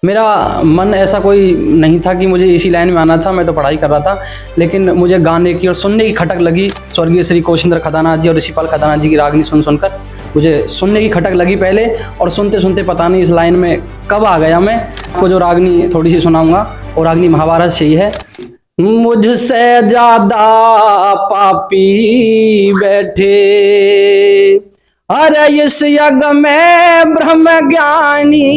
मेरा मन ऐसा कोई नहीं था कि मुझे इसी लाइन में आना था। मैं तो पढ़ाई कर रहा था, लेकिन मुझे गाने की और सुनने की खटक लगी। स्वर्गीय श्री कौशिंद्र खदानाथ जी और ऋषिपाल खदानाथ जी की रागनी सुनकर मुझे सुनने की खटक लगी पहले, और सुनते सुनते पता नहीं इस लाइन में कब आ गया मैं। आपको जो रागनी थोड़ी सी सुनाऊंगा वो रागनी महाभारत से ही है। मुझसे ज्यादा पापी बैठे अरे इस यज्ञ में ब्रह्म ज्ञानी,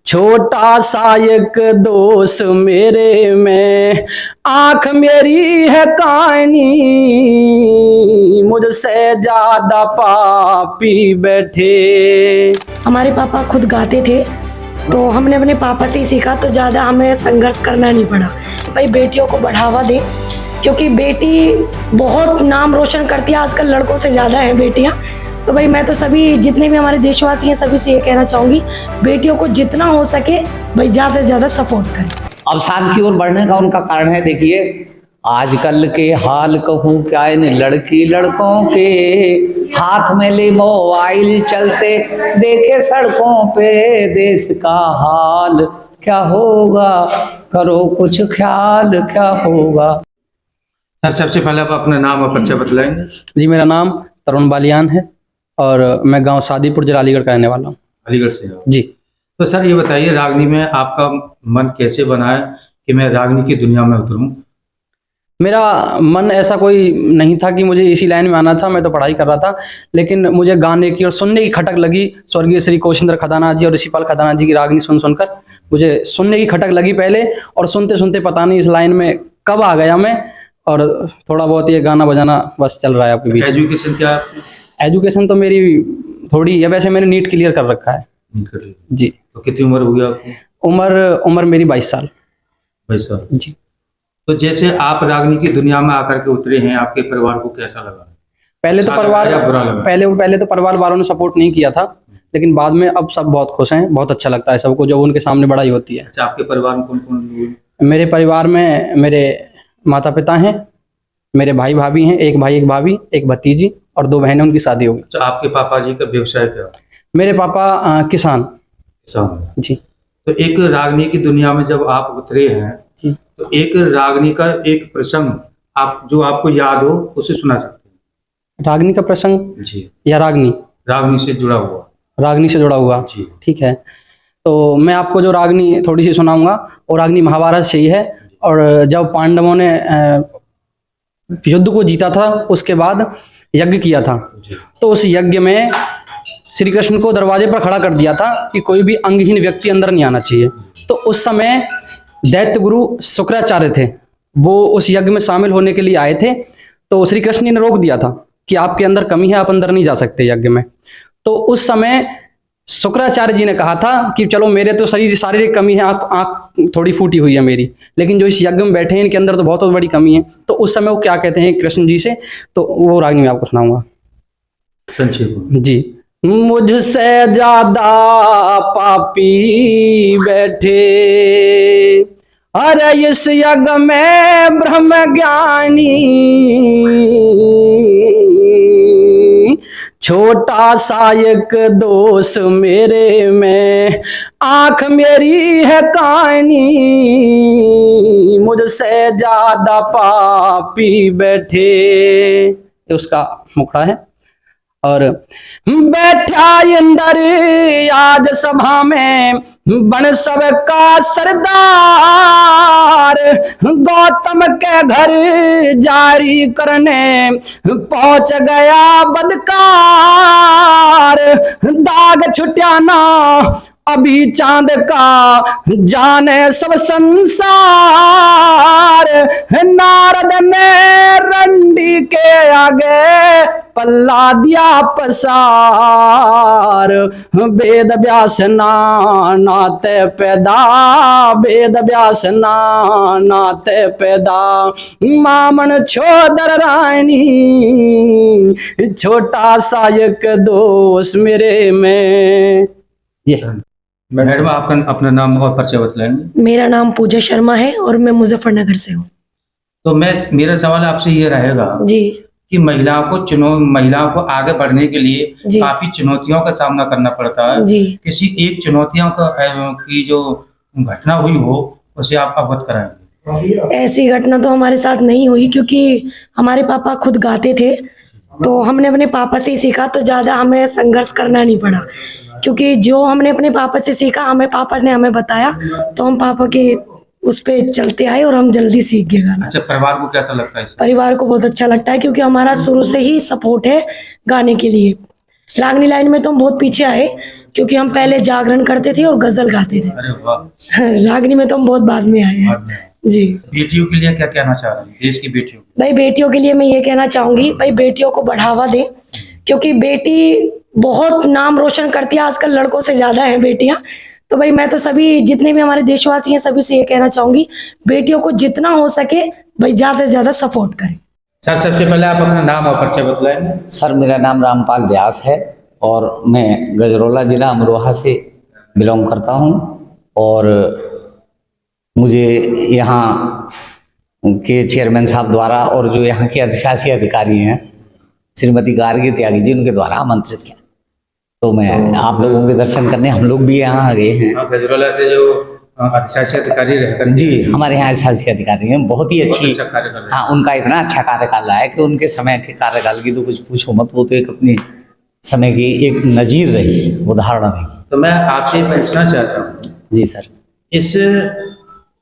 छोटा सा एक दोष मेरे में, आंख मेरी है कानी, मुझसे ज्यादा पापी बैठे। हमारे पापा खुद गाते थे, तो हमने अपने पापा से ही सीखा, तो ज़्यादा हमें संघर्ष करना नहीं पड़ा। भाई बेटियों को बढ़ावा दें, क्योंकि बेटी बहुत नाम रोशन करती है, आजकल लड़कों से ज़्यादा हैं बेटियां। तो भाई मैं तो सभी जितने भी हमारे देशवासी हैं सभी से ये कहना चाहूँगी, बेटियों को जितना हो सके भाई ज़्यादा से ज़्यादा सपोर्ट करें। अवसाद की ओर बढ़ने का उनका कारण है, देखिए आजकल के हाल कहूँ क्या इन लड़की लड़कों के, हाथ में ले मोबाइल चलते देखे सड़कों पे, देश का हाल क्या होगा, करो कुछ ख्याल क्या होगा। सर सबसे पहले आप अपना नाम और परिचय बतलाएंगे। जी, मेरा नाम तरुण बालियान है और मैं गांव सादीपुर जिला अलीगढ़ का रहने वाला हूँ। अलीगढ़ से हो? जी। तो सर ये बताइए, रागनी में आपका मन कैसे बना है कि मैं रागनी की दुनिया में उतरूं? मेरा मन ऐसा कोई नहीं था कि मुझे इसी लाइन में आना था। मैं तो पढ़ाई कर रहा था, लेकिन मुझे गाने की और सुनने की खटक लगी। स्वर्गीय श्री कौशिंद्र खदानाथ जी और ऋषिपाल खदानाथ जी की रागनी सुनकर मुझे सुनने की खटक लगी पहले, और सुनते सुनते पता नहीं इस लाइन में कब आ गया मैं। और थोड़ा बहुत ये गाना बजाना बस चल रहा है आपके बीच। एजुकेशन क्या है आपकी? एजुकेशन तो मेरी थोड़ी है, वैसे मैंने नीट क्लियर कर रखा है। जी। तो कितनी उम्र हुई आपकी? उम्र मेरी 22 साल। 22 साल। जी। तो जैसे आप रागनी की दुनिया में आकर के उतरे हैं, आपके परिवार को कैसा लगा? पहले तो परिवार वालों ने सपोर्ट नहीं किया था, लेकिन बाद में अब सब बहुत खुश हैं। बहुत अच्छा लगता है सबको जब उनके सामने बड़ाई होती है। अच्छा, आपके परिवार में कौन कौन लोग? मेरे परिवार में मेरे माता पिता हैं, मेरे भाई भाभी हैं, एक भाई एक भाभी, एक भतीजी और 2 बहनें, उनकी शादी हो गई। अच्छा, आपके पापा जी का व्यवसाय क्या? मेरे पापा किसान। जी। तो एक रागनी की दुनिया में जब आप उतरे हैं जी, तो एक रागनी का एक प्रसंग आप जो आपको याद हो उसे सुना सकते हैं। रागनी का प्रसंग जी, या रागनी? रागनी से जुड़ा हुआ। रागनी से जुड़ा हुआ। जी। ठीक है, तो मैं आपको जो रागनी थोड़ी सी सुनाऊंगा वो रागनी महाभारत से ही है। और जब पांडवों ने युद्ध को जीता था, उसके बाद यज्ञ किया था, तो उस यज्ञ में श्री कृष्ण को दरवाजे पर खड़ा कर दिया था कि कोई भी अंगहीन व्यक्ति अंदर नहीं आना चाहिए। तो उस समय दैत्य गुरु शुक्राचार्य थे, वो उस यज्ञ में शामिल होने के लिए आए थे। तो श्री कृष्ण ने रोक दिया था कि आपके अंदर कमी है, आप अंदर नहीं जा सकते यज्ञ में। तो उस समय शुक्राचार्य जी ने कहा था कि चलो मेरे तो शारीरिक कमी है, आँख थोड़ी फूटी हुई है मेरी, लेकिन जो इस यज्ञ में बैठे हैं इनके अंदर तो बहुत बड़ी कमी है। तो उस समय वो क्या कहते हैं कृष्ण जी से, तो वो रागनी में आपको सुनाऊंगा। संक्षेप जी। मुझसे ज्यादा पापी बैठे अरे इस यज्ञ में ब्रह्म ज्ञानी, छोटा सा एक दोष मेरे में, आंख मेरी है कानी, मुझसे ज्यादा पापी बैठे। ये उसका मुखड़ा है। और बैठा इंदर आज सभा में बन सबका सरदार, गौतम के घर जारी करने पहुंच गया बदकार, दाग छुट्या ना अभी चांद का जाने सब संसार, नारद ने रंडी के आगे पल्ला दिया पसार, वेद व्यास नाते पैदा, वेद व्यास नाते पैदा, मामन छोदर रानी, छोटा सा एक दोष मेरे में। ये मैडम, आपका अपना नाम और परिचय बतलाएंगे। मेरा नाम पूजा शर्मा है और मैं मुजफ्फरनगर से हूँ। तो मेरा सवाल आपसे ये रहेगा जी, कि महिलाओं को आगे बढ़ने के लिए जी। काफी चुनौतियों का सामना करना पड़ता है। जी। किसी एक चुनौतियों की जो घटना हुई हो उसे आप अवगत कराएंगे। ऐसी घटना तो हमारे साथ नहीं हुई, क्योंकि हमारे पापा खुद गाते थे, तो हमने अपने पापा से ही सीखा, तो ज़्यादा हमें संघर्ष करना नहीं पड़ा, क्योंकि जो हमने अपने पापा से सीखा, हमें पापा ने हमें बताया, तो हम पापा के उस पे चलते आए और हम जल्दी सीख गए गाना। अच्छा, परिवार को कैसा लगता है इससे? परिवार को बहुत अच्छा लगता है, क्योंकि हमारा शुरू से ही सपोर्ट है गाने के लिए। रागनी लाइन में तो हम बहुत पीछे आए, क्योंकि हम पहले जागरण करते थे और गजल गाते थे। अरे वाह। रागनी में तो हम बहुत बाद में आए हैं। बाद में। जी। बेटियों के लिए क्या कहना चाह रहे हैं, देश की बेटियों? भाई बेटियों के लिए मैं ये कहना चाहूंगी, भाई बेटियों को बढ़ावा दें, क्योंकि बेटी बहुत नाम रोशन करती है, आजकल लड़कों से ज्यादा है बेटियां। तो भाई मैं तो सभी जितने भी हमारे देशवासी हैं सभी से ये कहना चाहूंगी, बेटियों को जितना हो सके भाई ज्यादा से ज्यादा सपोर्ट करें। सर, सबसे पहले आप अपना नाम और परिचय बतलाएं। सर, मेरा नाम रामपाल व्यास है और मैं गजरौला जिला अमरोहा से बिलोंग करता हूं, और मुझे यहाँ के चेयरमैन साहब द्वारा और जो यहाँ के अधिशासी अधिकारी हैं श्रीमती गार्गी त्यागी जी, उनके द्वारा आमंत्रित किया, तो मैं आप लोगों के दर्शन करने हम लोग भी यहाँ आ गए हैं। गजरौला से जो अधिशासी अधिकारी रहकर जी, हमारे यहाँ अधिशासी अधिकारी हैं, बहुत ही अच्छी। अच्छा कार्य कर रहे हैं। हाँ, उनका इतना अच्छा कार्यकाल रहा है कि उनके समय के कार्यकाल की तो कुछ पूछो मत, वो तो एक अपने समय की एक नजीर रही, उदाहरण रही। तो मैं आपसे पूछना चाहता हूँ, जी सर, इस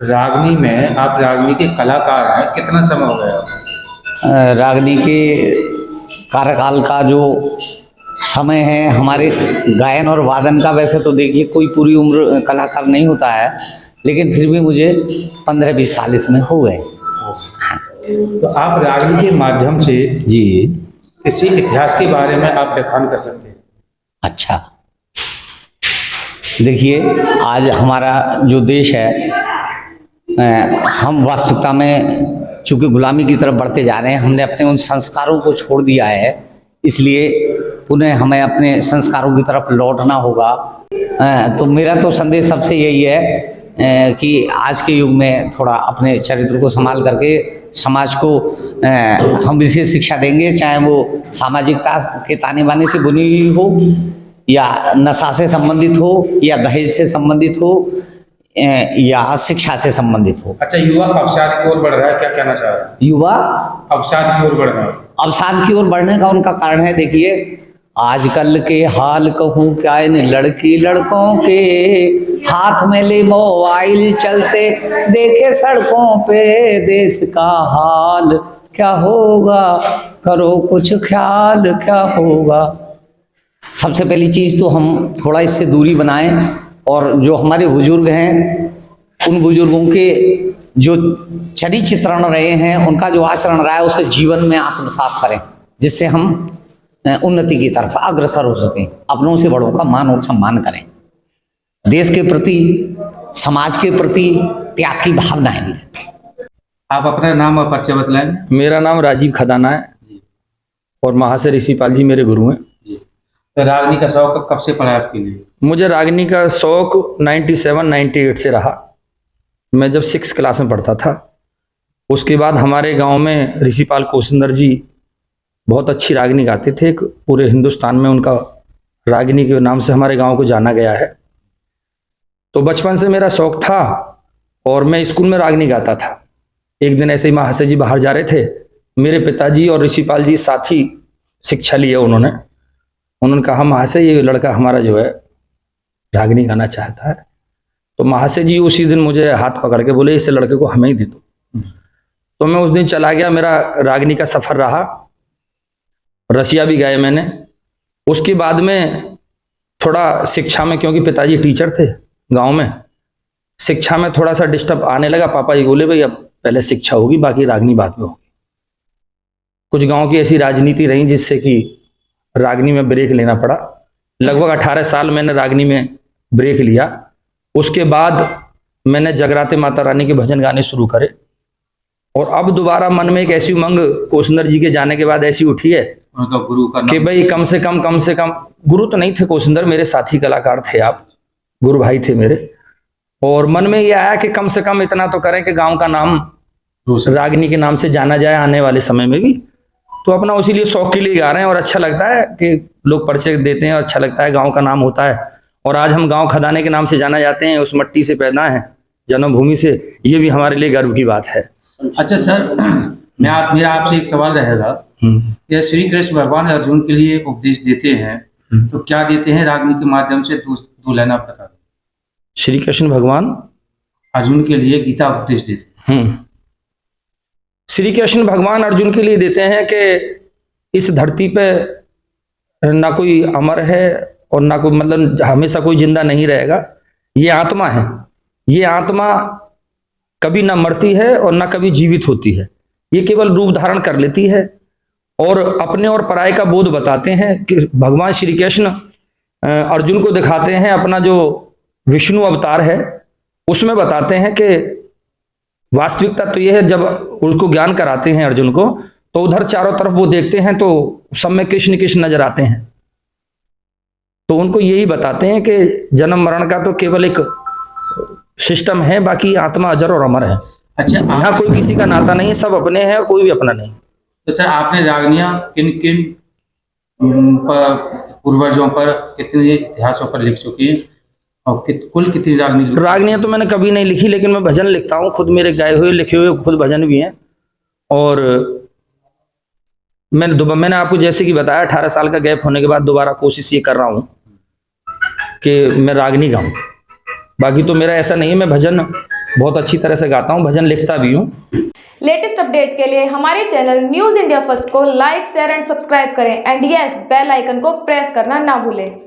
रागनी में आप रागनी के कलाकार हैं, कितना समय हो गया? रागनी के कार्यकाल का जो समय है हमारे गायन और वादन का, वैसे तो देखिए कोई पूरी उम्र कलाकार नहीं होता है, लेकिन फिर भी मुझे 15-20 साल इसमें हो गए। तो आप रागनी के माध्यम से जी, किसी इतिहास के बारे में आप व्याख्यान कर सकते हैं। अच्छा, देखिए आज हमारा जो देश है, हम वास्तविकता में चूँकि गुलामी की तरफ बढ़ते जा रहे हैं, हमने अपने उन संस्कारों को छोड़ दिया है, इसलिए पुनः हमें अपने संस्कारों की तरफ लौटना होगा। तो मेरा तो संदेश सबसे यही है कि आज के युग में थोड़ा अपने चरित्र को संभाल करके समाज को हम इसे शिक्षा देंगे, चाहे वो सामाजिकता के ताने बाने से बुनी हुई हो, या नशा से संबंधित हो, या दहेज से संबंधित हो, या शिक्षा से संबंधित हो। अच्छा, युवा अवसाद की ओर बढ़ रहा है, क्या कहना चाह रहे हैं? युवा अवसाद की ओर बढ़ रहा है। अवसाद की ओर बढ़ने का उनका कारण है, देखिए आजकल के हाल कहूँ क्या, इन लड़की लड़कों के हाथ में ले मोबाइल, चलते देखे सड़कों पे देश का हाल, क्या होगा करो कुछ ख्याल, क्या होगा। सबसे पहली चीज़ तो हम थोड़ा इससे दूरी बनाएं, और जो हमारे बुजुर्ग हैं उन बुजुर्गों के जो चरित्रण रहे हैं, उनका जो आचरण रहा है, उसे जीवन में आत्मसात करें, जिससे हम उन्नति की तरफ अग्रसर हो सकें। अपनों से बड़ों का मान और सम्मान करें, देश के प्रति समाज के प्रति त्याग की भावनाएं भी रखें। आप अपना नाम और परिचय बतलाएं। मेरा नाम राजीव खदाना है और महाशय ऋषिपाल जी मेरे गुरु हैं। तो रागनी का शौक कब से पड़ा आपके लिए? मुझे रागनी का शौक 97-98 से रहा। मैं जब 6 क्लास में पढ़ता था, उसके बाद हमारे गांव में ऋषिपाल कोशिंदर जी बहुत अच्छी रागनी गाते थे, पूरे हिंदुस्तान में उनका रागनी के नाम से हमारे गांव को जाना गया है। तो बचपन से मेरा शौक था और मैं स्कूल में रागनी गाता था। एक दिन ऐसे ही महाशय जी बाहर जा रहे थे, मेरे पिताजी और ऋषिपाल जी साथ ही शिक्षा लिया उन्होंने कहा महाशय ये लड़का हमारा जो है रागनी गाना चाहता है। तो महाशय जी उसी दिन मुझे हाथ पकड़ के बोले इस लड़के को हमें ही दे दो। तो मैं उस दिन चला गया, मेरा रागनी का सफर रहा, रसिया भी गाए मैंने। उसके बाद में थोड़ा शिक्षा में, क्योंकि पिताजी टीचर थे गांव में, शिक्षा में थोड़ा सा डिस्टर्ब आने लगा। पापा जी बोले भाई अब पहले शिक्षा होगी, बाकी रागनी बाद में होगी। कुछ गांव की ऐसी राजनीति रही जिससे कि रागनी में ब्रेक लेना पड़ा। लगभग 18 साल मैंने रागनी में ब्रेक लिया। उसके बाद मैंने जगराते माता रानी के भजन गाने शुरू करे, और अब दोबारा मन में एक ऐसी उमंग कोशिंदर जी के जाने के बाद ऐसी उठी है उनका गुरु का कि भाई कम से कम गुरु तो नहीं थे कोशिंदर, मेरे साथी कलाकार थे, आप गुरु भाई थे मेरे। और मन में यह आया कि कम से कम इतना तो करें कि गांव का नाम रागनी के नाम से जाना जाए आने वाले समय में भी। तो अपना उसी लिए शौक के लिए गा रहे हैं और अच्छा लगता है कि लोग परिचय देते हैं और अच्छा लगता है, गांव का नाम होता है। और आज हम गांव खदाने के नाम से जाना जाते हैं, उस मट्टी से पैदा हैं, जन्मभूमि से, ये भी हमारे लिए गर्व की बात है। अच्छा सर, मेरा आपसे एक सवाल रहेगा कि श्री कृष्ण भगवान अर्जुन के लिए उपदेश देते हैं, तो क्या देते हैं रागनी के माध्यम से? दो लाइन आप बता दो। श्री कृष्ण भगवान अर्जुन के लिए गीता उपदेश देते हैं। श्री कृष्ण भगवान अर्जुन के लिए देते हैं कि इस धरती पे ना कोई अमर है और ना कोई, मतलब हमेशा कोई जिंदा नहीं रहेगा। ये आत्मा है, ये आत्मा कभी ना मरती है और ना कभी जीवित होती है। ये केवल रूप धारण कर लेती है और अपने और पराये का बोध बताते हैं कि भगवान श्री कृष्ण अर्जुन को दिखाते हैं अपना जो विष्णु अवतार है, उसमें बताते हैं कि वास्तविकता तो यह है, जब उसको ज्ञान कराते हैं अर्जुन को, तो उधर चारों तरफ वो देखते हैं तो सब में कृष्ण कृष्ण नजर आते हैं। तो उनको यही बताते हैं कि जन्म मरण का तो केवल एक सिस्टम है, बाकी आत्मा अजर और अमर है। अच्छा, यहाँ कोई किसी का नाता नहीं है, सब अपने हैं और कोई भी अपना नहीं। तो सर, आपने रागनियां किन किन पूर्वजों पर, कितने इतिहासों पर लिख चुकी हैं और कुल कितनी रागनियां तो मैंने कभी नहीं लिखी, लेकिन मैं भजन लिखता हूँ खुद, मेरे गाए हुए लिखे हुए खुद भजन भी हैं। और मैंने आपको जैसे कि बताया, 18 साल का गैप होने के बाद दोबारा कोशिश ये कर रहा हूँ कि मैं रागनी गाऊं। बाकी तो मेरा ऐसा नहीं है, मैं भजन बहुत अच्छी तरह से गाता हूँ, भजन लिखता भी हूँ। लेटेस्ट अपडेट के लिए हमारे चैनल न्यूज़ इंडिया फर्स्ट को लाइक, शेयर एंड सब्सक्राइब करें एंड यस, बेल आइकन को प्रेस करना ना भूलें।